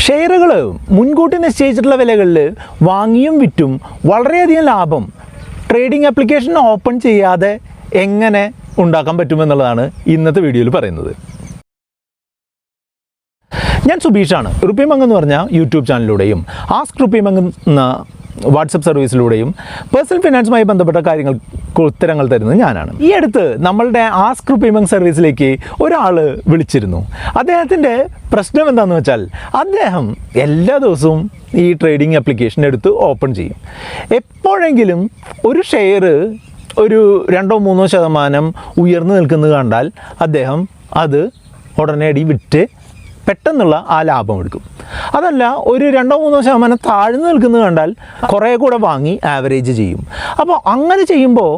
ഷെയറുകൾ മുൻകൂട്ടി നിശ്ചയിച്ചിട്ടുള്ള വിലകളിൽ വാങ്ങിയും വിറ്റും വളരെയധികം ലാഭം ട്രേഡിംഗ് ആപ്ലിക്കേഷൻ ഓപ്പൺ ചെയ്യാതെ എങ്ങനെ ഉണ്ടാക്കാൻ പറ്റുമെന്നുള്ളതാണ് ഇന്നത്തെ വീഡിയോയിൽ പറയുന്നത്. ഞാൻ സുബീഷാണ്. RupeeMonk എന്ന് പറഞ്ഞ യൂട്യൂബ് ചാനലിലൂടെയും ആസ്ക് RupeeMonk എന്ന വാട്സപ്പ് സർവീസിലൂടെയും പേഴ്സണൽ ഫിനാൻസുമായി ബന്ധപ്പെട്ട കാര്യങ്ങൾക്ക് ഉത്തരങ്ങൾ തരുന്നത് ഞാനാണ്. ഈ അടുത്ത് നമ്മളുടെ ആസ്ക് RupeeMonk സർവീസിലേക്ക് ഒരാൾ വിളിച്ചിരുന്നു. അദ്ദേഹത്തിൻ്റെ പ്രശ്നം എന്താണെന്ന് വെച്ചാൽ അദ്ദേഹം എല്ലാ ദിവസവും ഈ ട്രേഡിംഗ് ആപ്ലിക്കേഷൻ എടുത്ത് ഓപ്പൺ ചെയ്യും. എപ്പോഴെങ്കിലും ഒരു ഷെയർ ഒരു 2-3% ഉയർന്നു നിൽക്കുന്നത് കണ്ടാൽ അദ്ദേഹം അത് ഉടനടി വിറ്റ് പെട്ടെന്നുള്ള ആ ലാഭം എടുക്കും. അതല്ല ഒരു 2-3% താഴ്ന്നു നിൽക്കുന്നത് കണ്ടാൽ കുറേ കൂടെ വാങ്ങി ആവറേജ് ചെയ്യും. അപ്പോൾ അങ്ങനെ ചെയ്യുമ്പോൾ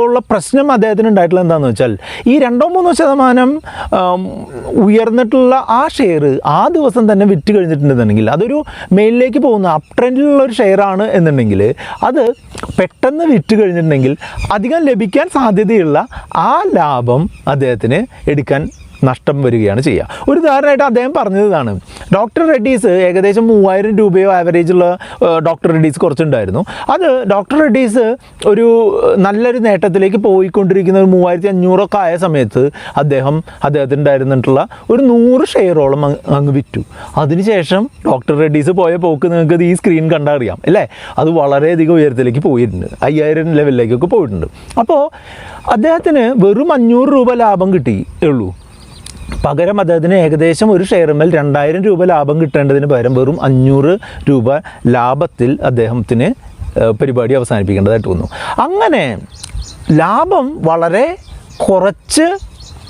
ഉള്ള പ്രശ്നം അദ്ദേഹത്തിന് ഉണ്ടായിട്ടുള്ള എന്താണെന്ന് വെച്ചാൽ ഈ 2-3% ഉയർന്നിട്ടുള്ള ആ ഷെയർ ആ ദിവസം തന്നെ വിറ്റ് കഴിഞ്ഞിട്ടുണ്ടെന്നുണ്ടെങ്കിൽ അതൊരു മേലിലേക്ക് പോകുന്ന അപ് ട്രെൻഡിലുള്ള ഒരു ഷെയറാണ് എന്നുണ്ടെങ്കിൽ അത് പെട്ടെന്ന് വിറ്റ് കഴിഞ്ഞിട്ടുണ്ടെങ്കിൽ അധികം ലഭിക്കാൻ സാധ്യതയുള്ള ആ ലാഭം അദ്ദേഹത്തിന് എടുക്കാൻ നഷ്ടം വരികയാണ് ചെയ്യുക. ഒരു ഉദാഹരണമായിട്ട് അദ്ദേഹം പറഞ്ഞതാണ്, ഡോക്ടർ റെഡ്ഡീസ് ഏകദേശം 3000 രൂപയോ ആവറേജുള്ള ഡോക്ടർ റെഡ്ഡീസ് കുറച്ചുണ്ടായിരുന്നു. അത് ഡോക്ടർ റെഡ്ഡീസ് ഒരു നല്ലൊരു നേട്ടത്തിലേക്ക് പോയിക്കൊണ്ടിരിക്കുന്ന ഒരു 3500 ആയ സമയത്ത് അദ്ദേഹത്തിന് ഉണ്ടായിരുന്നിട്ടുള്ള ഒരു 100 ഷെയറോളം അങ്ങ് വിറ്റു. അതിനുശേഷം ഡോക്ടർ റെഡ്ഡീസ് പോയ പോക്ക് നിങ്ങൾക്ക് ഈ സ്ക്രീൻ കണ്ടാൽ അറിയാം അല്ലേ, അത് വളരെയധികം ഉയരത്തിലേക്ക് പോയിട്ടുണ്ട്, 5000 ലെവലിലേക്കൊക്കെ പോയിട്ടുണ്ട്. അപ്പോൾ അദ്ദേഹത്തിന് വെറും 500 രൂപ ലാഭം കിട്ടിയുള്ളൂ. പകരം അദ്ദേഹത്തിന് ഏകദേശം ഒരു ഷെയറിന്മേൽ 2000 രൂപ ലാഭം കിട്ടേണ്ടതിന് പകരം വെറും 500 രൂപ ലാഭത്തിൽ അദ്ദേഹത്തിന് പരിപാടി അവസാനിപ്പിക്കേണ്ടതായിട്ട് വന്നു. അങ്ങനെ ലാഭം വളരെ കുറച്ച്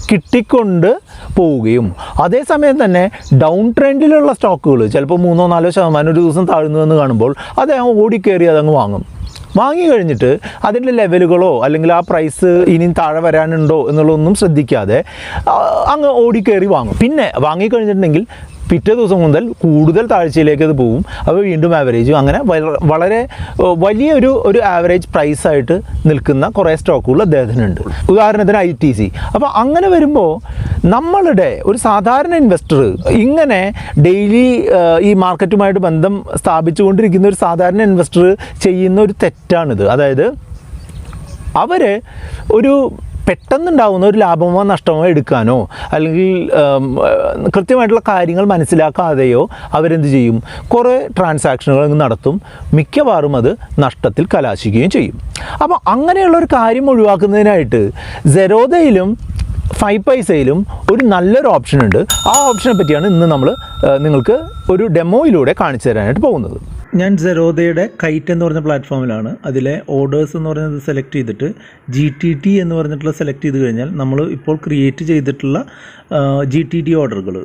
കിട്ടിക്കൊണ്ട് പോവുകയും അതേസമയം തന്നെ ഡൗൺ ട്രെൻഡിലുള്ള സ്റ്റോക്കുകൾ ചിലപ്പോൾ 3-4% ഒരു ദിവസം താഴ്ന്നു കാണുമ്പോൾ അദ്ദേഹം ഓടിക്കയറി അതങ്ങ് വാങ്ങി കഴിഞ്ഞിട്ട് അതിൻ്റെ ലെവലുകളോ അല്ലെങ്കിൽ ആ പ്രൈസ് ഇനിയും താഴെ വരാനുണ്ടോ എന്നുള്ളതൊന്നും ശ്രദ്ധിക്കാതെ അങ്ങ് ഓടിക്കയറി വാങ്ങും. പിന്നെ വാങ്ങിക്കഴിഞ്ഞിട്ടുണ്ടെങ്കിൽ പിറ്റേ ദിവസം മുതൽ കൂടുതൽ താഴ്ചയിലേക്ക് അത് പോവും. അപ്പോൾ വീണ്ടും ആവറേജും അങ്ങനെ വളരെ വലിയൊരു ആവറേജ് പ്രൈസായിട്ട് നിൽക്കുന്ന കുറേ സ്റ്റോക്കുകൾ അദ്ദേഹത്തിനുണ്ട്. ഉദാഹരണത്തിന് ITC. അപ്പോൾ അങ്ങനെ വരുമ്പോൾ നമ്മളുടെ ഒരു സാധാരണ ഇൻവെസ്റ്റർ ഇങ്ങനെ ഡെയിലി ഈ മാർക്കറ്റുമായിട്ട് ബന്ധം സ്ഥാപിച്ചുകൊണ്ടിരിക്കുന്ന ഒരു സാധാരണ ഇൻവെസ്റ്റർ ചെയ്യുന്ന ഒരു തെറ്റാണിത്. അതായത് അവർ ഒരു പെട്ടെന്നുണ്ടാകുന്ന ഒരു ലാഭമോ നഷ്ടമോ എടുക്കാനോ അല്ലെങ്കിൽ കൃത്യമായിട്ടുള്ള കാര്യങ്ങൾ മനസ്സിലാക്കാതെയോ അവരെന്ത് ചെയ്യും, കുറേ ട്രാൻസാക്ഷനുകൾ നടത്തും. മിക്കവാറും അത് നഷ്ടത്തിൽ കലാശിക്കുകയും ചെയ്യും. അപ്പോൾ അങ്ങനെയുള്ളൊരു കാര്യം ഒഴിവാക്കുന്നതിനായിട്ട് സെറോദയിലും 5 പൈസയിലും ഒരു നല്ലൊരു ഓപ്ഷൻ ഉണ്ട്. ആ ഓപ്ഷനെ പറ്റിയാണ് ഇന്ന് നമ്മൾ നിങ്ങൾക്ക് ഒരു ഡെമോയിലൂടെ കാണിച്ചു തരാനായിട്ട് പോകുന്നത്. ഞാൻ സെറോദയുടെ കൈറ്റ് എന്ന് പറഞ്ഞ പ്ലാറ്റ്ഫോമിലാണ്. അതിലെ ഓർഡേഴ്സ് എന്ന് പറയുന്നത് സെലക്ട് ചെയ്തിട്ട് GTT എന്ന് പറഞ്ഞിട്ടുള്ള സെലക്ട് ചെയ്ത് കഴിഞ്ഞാൽ നമ്മൾ ഇപ്പോൾ ക്രിയേറ്റ് ചെയ്തിട്ടുള്ള GTT ഓർഡറുകൾ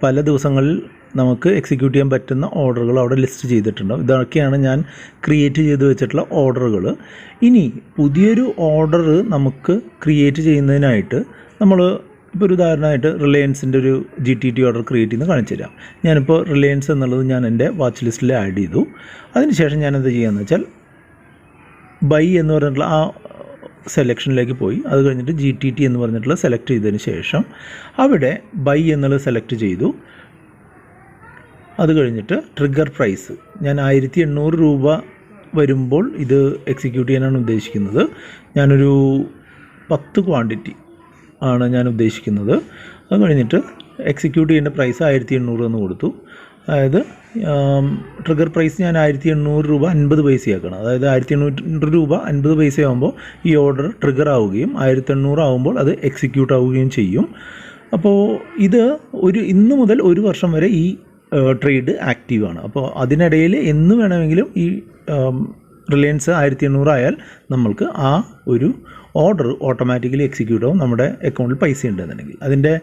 പല ദിവസങ്ങളിൽ നമുക്ക് എക്സിക്യൂട്ട് ചെയ്യാൻ പറ്റുന്ന ഓർഡറുകൾ അവിടെ ലിസ്റ്റ് ചെയ്തിട്ടുണ്ടാവും. ഇതൊക്കെയാണ് ഞാൻ ക്രിയേറ്റ് ചെയ്ത് വെച്ചിട്ടുള്ള ഓർഡറുകൾ. ഇനി പുതിയൊരു ഓർഡർ നമുക്ക് ക്രിയേറ്റ് ചെയ്യുന്നതിനായിട്ട് നമ്മൾ ഇപ്പോൾ ഒരു ഉദാഹരണമായിട്ട് റിലയൻസിൻ്റെ ഒരു GTT ഓർഡർ ക്രിയേറ്റ് ചെയ്യുന്നത് കാണിച്ചു തരാം. ഞാനിപ്പോൾ റിലയൻസ് എന്നുള്ളത് ഞാൻ എൻ്റെ വാച്ച് ലിസ്റ്റിൽ ആഡ് ചെയ്തു. അതിനുശേഷം ഞാൻ എന്താ ചെയ്യുകയെന്ന് വെച്ചാൽ ബൈ എന്ന് പറഞ്ഞിട്ടുള്ള ആ സെലക്ഷനിലേക്ക് പോയി അത് കഴിഞ്ഞിട്ട് GTT എന്ന് പറഞ്ഞിട്ടുള്ള സെലക്ട് ചെയ്തതിന് ശേഷം അവിടെ ബൈ എന്നുള്ളത് സെലക്ട് ചെയ്തു. അത് കഴിഞ്ഞിട്ട് ട്രിഗർ പ്രൈസ് ഞാൻ 1800 രൂപ വരുമ്പോൾ ഇത് എക്സിക്യൂട്ട് ചെയ്യാനാണ് ഉദ്ദേശിക്കുന്നത്. ഞാനൊരു 10 ക്വാണ്ടിറ്റി ആണ് ഞാൻ ഉദ്ദേശിക്കുന്നത്. അത് കഴിഞ്ഞിട്ട് എക്സിക്യൂട്ട് ചെയ്യേണ്ട പ്രൈസ് 1800 എന്ന് കൊടുത്തു. അതായത് ട്രിഗർ പ്രൈസ് ഞാൻ 1800 രൂപ 50 പൈസയാക്കണം. അതായത് 1800 രൂപ 50 പൈസയാകുമ്പോൾ ഈ ഓർഡർ ട്രിഗർ ആവുകയും 1800 ആകുമ്പോൾ അത് എക്സിക്യൂട്ട് ആവുകയും ചെയ്യും. അപ്പോൾ ഇത് ഇന്ന് മുതൽ 1 വർഷം വരെ ഈ ട്രേഡ് ആക്റ്റീവാണ്. അപ്പോൾ അതിനിടയിൽ എന്ന് വേണമെങ്കിലും ഈ റിലയൻസ് 1800 ആയാൽ നമ്മൾക്ക് ആ ഒരു ഓർഡർ ഓട്ടോമാറ്റിക്കലി എക്സിക്യൂട്ട് ആവും നമ്മുടെ അക്കൗണ്ടിൽ പൈസ ഉണ്ടെന്നുണ്ടെങ്കിൽ. അതിൻ്റെ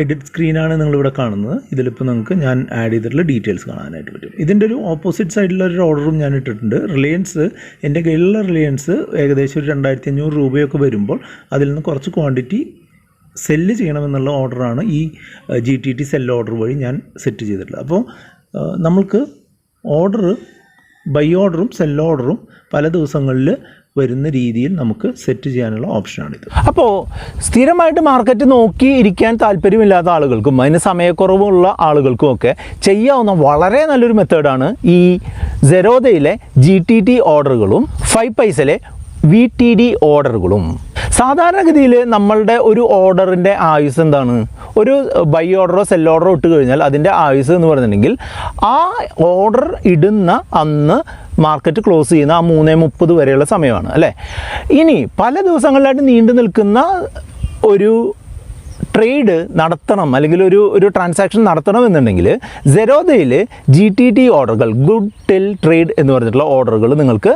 എഡിറ്റ് സ്ക്രീനാണ് നിങ്ങളിവിടെ കാണുന്നത്. ഇതിലിപ്പോൾ നിങ്ങൾക്ക് ഞാൻ ആഡ് ചെയ്തിട്ടുള്ള ഡീറ്റെയിൽസ് കാണാനായിട്ട് പറ്റും. ഇതിൻ്റെ ഒരു ഓപ്പോസിറ്റ് സൈഡിലുള്ള ഒരു ഓർഡറും ഞാൻ ഇട്ടിട്ടുണ്ട്. റിലയൻസ് എൻ്റെ കയ്യിലുള്ള റിലയൻസ് ഏകദേശം ഒരു 2500 രൂപയൊക്കെ വരുമ്പോൾ അതിൽ നിന്ന് കുറച്ച് ക്വാണ്ടിറ്റി സെല്ല് ചെയ്യണമെന്നുള്ള ഓർഡറാണ് ഈ GTT സെൽ ഓർഡർ വഴി ഞാൻ സെറ്റ് ചെയ്തിട്ടുള്ളത്. അപ്പോൾ നമ്മൾക്ക് ബൈ ഓർഡറും സെൽ ഓർഡറും പല ദിവസങ്ങളിൽ വരുന്ന രീതിയിൽ നമുക്ക് സെറ്റ് ചെയ്യാനുള്ള ഓപ്ഷനാണിത്. അപ്പോൾ സ്ഥിരമായിട്ട് മാർക്കറ്റ് നോക്കി ഇരിക്കാൻ താല്പര്യമില്ലാത്ത ആളുകൾക്കും അതിന് സമയക്കുറവുള്ള ആളുകൾക്കും ഒക്കെ ചെയ്യാവുന്ന വളരെ നല്ലൊരു മെത്തേഡാണ് ഈ സെറോദയിലെ GTT ഓർഡറുകളും 5 പൈസയിലെ VTD ഓർഡറുകളും. സാധാരണഗതിയിൽ നമ്മളുടെ ഒരു ഓർഡറിൻ്റെ ആയുസ് എന്താണ്? ഒരു ബൈ ഓർഡറോ സെൽ ഓർഡറോ ഇട്ട് കഴിഞ്ഞാൽ അതിൻ്റെ ആയുസ് എന്ന് പറഞ്ഞിട്ടുണ്ടെങ്കിൽ ആ ഓർഡർ ഇടുന്ന അന്ന് മാർക്കറ്റ് ക്ലോസ് ചെയ്യുന്ന ആ 3:30 വരെയുള്ള സമയമാണ് അല്ലേ. ഇനി പല ദിവസങ്ങളിലായിട്ട് നീണ്ടു നിൽക്കുന്ന ഒരു ട്രേഡ് നടത്തണം അല്ലെങ്കിൽ ഒരു ട്രാൻസാക്ഷൻ നടത്തണമെന്നുണ്ടെങ്കിൽ സെറോദയിൽ GTT ഓർഡറുകൾ, ഗുഡ് ടിൽ ട്രേഡ് എന്ന് പറഞ്ഞിട്ടുള്ള ഓർഡറുകൾ നിങ്ങൾക്ക്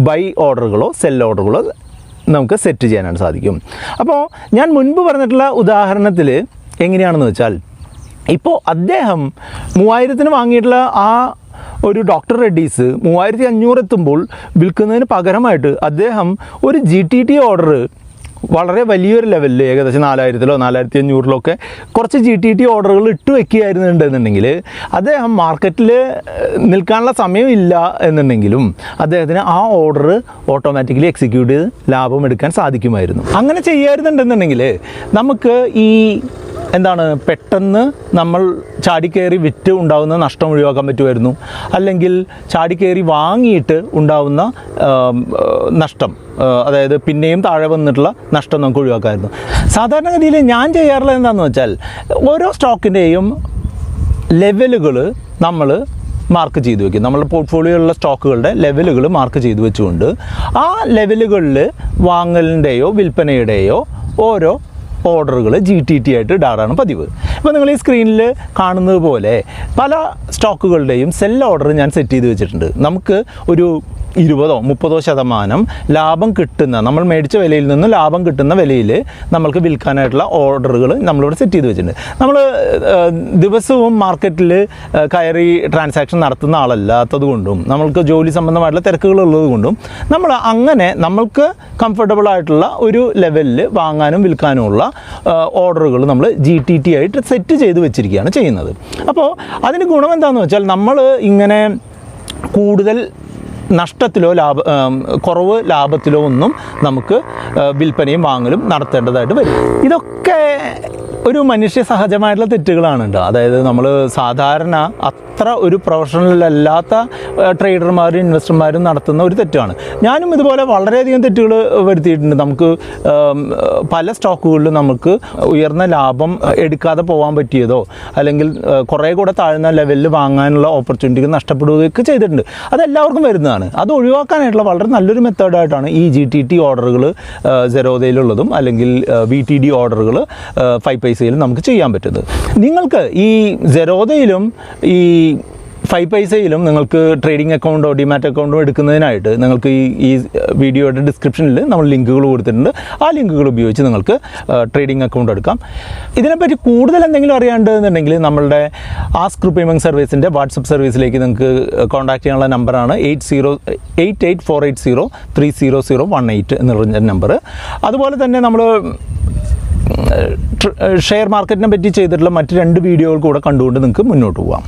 ബൈ ഓർഡറുകളോ സെൽ ഓർഡറുകളോ നമുക്ക് സെറ്റ് ചെയ്യാനായിട്ട് സാധിക്കും. അപ്പോൾ ഞാൻ മുൻപ് പറഞ്ഞിട്ടുള്ള ഉദാഹരണത്തിൽ എങ്ങനെയാണെന്ന് വെച്ചാൽ, ഇപ്പോൾ അദ്ദേഹം 3000-ന് വാങ്ങിയിട്ടുള്ള ആ ഒരു ഡോക്ടർ റെഡ്ഡീസ് 3500 എത്തുമ്പോൾ വിൽക്കുന്നതിന് പകരമായിട്ട് അദ്ദേഹം ഒരു GTT ഓർഡർ വളരെ വലിയൊരു ലെവലിൽ ഏകദേശം 4000-ലോ 4500-ലോ ഒക്കെ കുറച്ച് GTT ഓർഡറുകൾ ഇട്ട് വയ്ക്കുകയായിരുന്നുണ്ടെന്നുണ്ടെങ്കിൽ അദ്ദേഹം മാർക്കറ്റിൽ നിൽക്കാനുള്ള സമയമില്ല എന്നുണ്ടെങ്കിലും അദ്ദേഹത്തിന് ആ ഓർഡർ ഓട്ടോമാറ്റിക്കലി എക്സിക്യൂട്ട് ചെയ്ത് ലാഭം എടുക്കാൻ സാധിക്കുമായിരുന്നു. അങ്ങനെ ചെയ്യായിരുന്നുണ്ടെന്നുണ്ടെങ്കിൽ നമുക്ക് ഈ പെട്ടെന്ന് നമ്മൾ ചാടിക്കയറി വിറ്റ് ഉണ്ടാകുന്ന നഷ്ടം ഒഴിവാക്കാൻ പറ്റുമായിരുന്നു. അല്ലെങ്കിൽ ചാടിക്കയറി വാങ്ങിയിട്ട് ഉണ്ടാകുന്ന നഷ്ടം, അതായത് പിന്നെയും താഴെ വന്നിട്ടുള്ള നഷ്ടം നമുക്ക് ഒഴിവാക്കാമായിരുന്നു. സാധാരണഗതിയിൽ ഞാൻ ചെയ്യാറുള്ളത് എന്താണെന്ന് വെച്ചാൽ, ഓരോ സ്റ്റോക്കിൻ്റെയും ലെവലുകൾ നമ്മൾ മാർക്ക് ചെയ്ത് വയ്ക്കും. നമ്മളുടെ പോർട്ട്ഫോളിയോയിലുള്ള സ്റ്റോക്കുകളുടെ ലെവലുകൾ മാർക്ക് ചെയ്ത് വെച്ചുകൊണ്ട് ആ ലെവലുകളിൽ വാങ്ങലിൻ്റെയോ വിൽപ്പനയുടെയോ ഓരോ ഓർഡറുകൾ GTT ആയിട്ട് ഇടാറാണ് പതിവ്. ഇപ്പോൾ നിങ്ങൾ ഈ സ്ക്രീനിൽ കാണുന്നത് പോലെ പല സ്റ്റോക്കുകളുടെയും സെൽ ഓർഡർ ഞാൻ സെറ്റ് ചെയ്ത് വെച്ചിട്ടുണ്ട്. നമുക്ക് ഒരു 20-30% ലാഭം കിട്ടുന്ന, നമ്മൾ മേടിച്ച വിലയിൽ നിന്ന് ലാഭം കിട്ടുന്ന വിലയിൽ നമ്മൾക്ക് വിൽക്കാനായിട്ടുള്ള ഓർഡറുകൾ നമ്മളിവിടെ സെറ്റ് ചെയ്ത് വെച്ചിട്ടുണ്ട്. നമ്മൾ ദിവസവും മാർക്കറ്റിൽ കയറി ട്രാൻസാക്ഷൻ നടത്തുന്ന ആളല്ലാത്തത് കൊണ്ടും നമ്മൾക്ക് ജോലി സംബന്ധമായിട്ടുള്ള തിരക്കുകളുള്ളത് കൊണ്ടും നമ്മൾ അങ്ങനെ നമ്മൾക്ക് കംഫർട്ടബിൾ ആയിട്ടുള്ള ഒരു ലെവലിൽ വാങ്ങാനും വിൽക്കാനുമുള്ള ഓർഡറുകൾ നമ്മൾ GTT ആയിട്ട് സെറ്റ് ചെയ്ത് വെച്ചിരിക്കുകയാണ് ചെയ്യുന്നത്. അപ്പോൾ അതിന് ഗുണം എന്താണെന്ന് വെച്ചാൽ, നമ്മൾ ഇങ്ങനെ കൂടുതൽ നഷ്ടത്തിലോ കുറവ് ലാഭത്തിലോ ഒന്നും നമുക്ക് വിൽപ്പനയും വാങ്ങലും നടത്തേണ്ടതായിട്ട് വരും. ഇതൊക്കെ ഒരു മനുഷ്യ സഹജമായിട്ടുള്ള തെറ്റുകളാണ് കേട്ടോ. അതായത് നമ്മൾ സാധാരണ അത്ര ഒരു പ്രൊഫഷണൽ അല്ലാത്ത ട്രേഡർമാരും ഇൻവെസ്റ്റർമാരും നടത്തുന്ന ഒരു തെറ്റാണ്. ഞാനും ഇതുപോലെ വളരെയധികം തെറ്റുകൾ വരുത്തിയിട്ടുണ്ട്. നമുക്ക് പല സ്റ്റോക്കുകളിലും നമുക്ക് ഉയർന്ന ലാഭം എടുക്കാതെ പോകാൻ പറ്റിയതോ അല്ലെങ്കിൽ കുറേ കൂടെ താഴ്ന്ന ലെവലിൽ വാങ്ങാനുള്ള ഓപ്പർച്യൂണിറ്റികൾ നഷ്ടപ്പെടുകയൊക്കെ ചെയ്തിട്ടുണ്ട്. അതെല്ലാവർക്കും വരുന്നതാണ്. അത് ഒഴിവാക്കാനായിട്ടുള്ള വളരെ നല്ലൊരു മെത്തേഡായിട്ടാണ് ഈ GTT ഓർഡറുകൾ സെറോദയിലുള്ളതും അല്ലെങ്കിൽ VTD ഓർഡറുകൾ 5 പൈസയിലും നമുക്ക് ചെയ്യാൻ പറ്റുന്നത്. നിങ്ങൾക്ക് ഈ സെറോദയിലും ഈ 5 പൈസയിലും നിങ്ങൾക്ക് ട്രേഡിംഗ് അക്കൗണ്ടോ ഡിമാറ്റ് അക്കൗണ്ടോ എടുക്കുന്നതിനായിട്ട് നിങ്ങൾക്ക് ഈ വീഡിയോയുടെ ഡിസ്ക്രിപ്ഷനിൽ നമ്മൾ ലിങ്കുകൾ കൊടുത്തിട്ടുണ്ട്. ആ ലിങ്കുകൾ ഉപയോഗിച്ച് നിങ്ങൾക്ക് ട്രേഡിംഗ് അക്കൗണ്ട് എടുക്കാം. ഇതിനെപ്പറ്റി കൂടുതൽ എന്തെങ്കിലും അറിയാണ്ടെന്നുണ്ടെങ്കിൽ നമ്മളുടെ ആസ്ക് RupeeMonk സർവീസിൻ്റെ വാട്സപ്പ് സർവീസിലേക്ക് നിങ്ങൾക്ക് കോൺടാക്ട് ചെയ്യാനുള്ള നമ്പറാണ് 8848030018 എന്നുള്ള നമ്പർ. അതുപോലെ തന്നെ നമ്മൾ ഷെയർ മാർക്കറ്റിനെ പറ്റി ചെയ്തിട്ടുള്ള മറ്റ് 2 വീഡിയോകൾ കൂടെ കണ്ടുകൊണ്ട് നിങ്ങൾക്ക് മുന്നോട്ട് പോകാം.